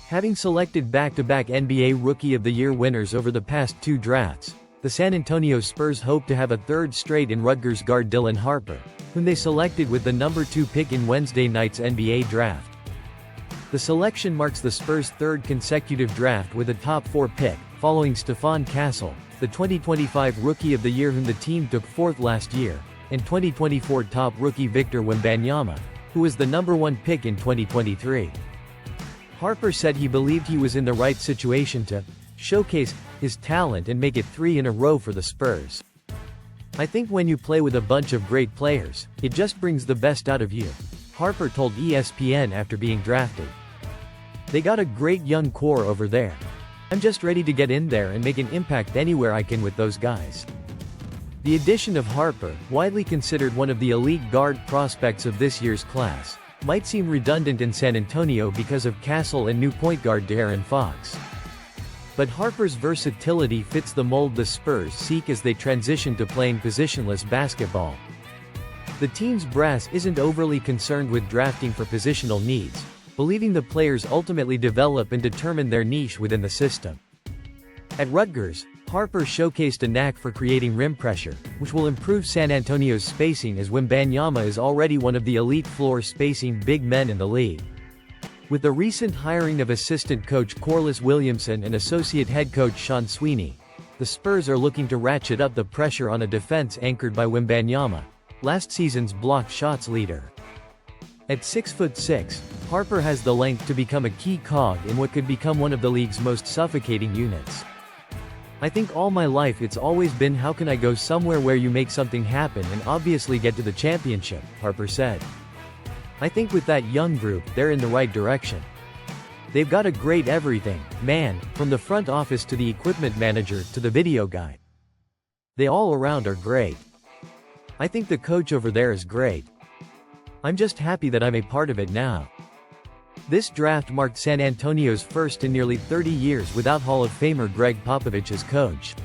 Having selected back-to-back NBA Rookie of the Year winners over the past two drafts, the San Antonio Spurs hope to have a third straight in Rutgers guard Dylan Harper, whom they selected with the number 2 pick in Wednesday night's NBA draft. The selection marks the Spurs' third consecutive draft with a top 4 pick, following Stephon Castle, the 2025 Rookie of the Year whom the team took 4th last year, and 2024 top rookie Victor Wembanyama, who was the number 1 pick in 2023. Harper said he believed he was in the right situation to showcase his talent and make it 3 in a row for the Spurs. "I think when you play with a bunch of great players, it just brings the best out of you," Harper told ESPN after being drafted. "They got a great young core over there. I'm just ready to get in there and make an impact anywhere I can with those guys." The addition of Harper, widely considered one of the elite guard prospects of this year's class, might seem redundant in San Antonio because of Castle and new point guard De'Aaron Fox. But Harper's versatility fits the mold the Spurs seek as they transition to playing positionless basketball. The team's brass isn't overly concerned with drafting for positional needs, believing the players ultimately develop and determine their niche within the system. At Rutgers, Harper showcased a knack for creating rim pressure, which will improve San Antonio's spacing as Wembanyama is already one of the elite floor spacing big men in the league. With the recent hiring of assistant coach Corliss Williamson and associate head coach Sean Sweeney, the Spurs are looking to ratchet up the pressure on a defense anchored by Wembanyama, last season's blocked shots leader. At 6'6", Harper has the length to become a key cog in what could become one of the league's most suffocating units. "I think all my life it's always been how can I go somewhere where you make something happen and obviously get to the championship," Harper said. "I think with that young group, they're in the right direction. They've got a great everything, man, from the front office to the equipment manager to the video guy. They all around are great. I think the coach over there is great. I'm just happy that I'm a part of it now." This draft marked San Antonio's first in nearly 30 years without Hall of Famer Greg Popovich as coach.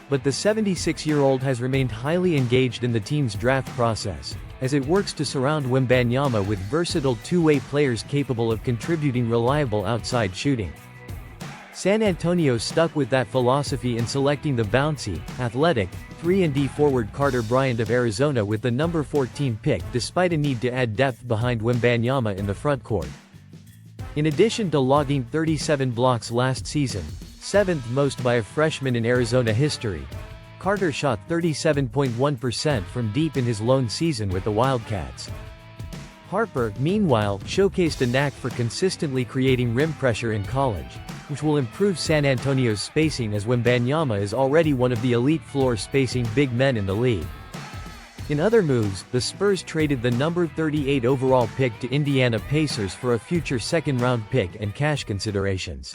But the 76-year-old has remained highly engaged in the team's draft process, as it works to surround Wembanyama with versatile two-way players capable of contributing reliable outside shooting. San Antonio stuck with that philosophy in selecting the bouncy, athletic, 3-and-D forward Carter Bryant of Arizona with the number 14 pick despite a need to add depth behind Wembanyama in the frontcourt. In addition to logging 37 blocks last season, 7th most by a freshman in Arizona history, Carter shot 37.1% from deep in his lone season with the Wildcats. Harper, meanwhile, showcased a knack for consistently creating rim pressure in college, which will improve San Antonio's spacing as Wembanyama is already one of the elite floor spacing big men in the league. In other moves, the Spurs traded the number 38 overall pick to Indiana Pacers for a future second-round pick and cash considerations.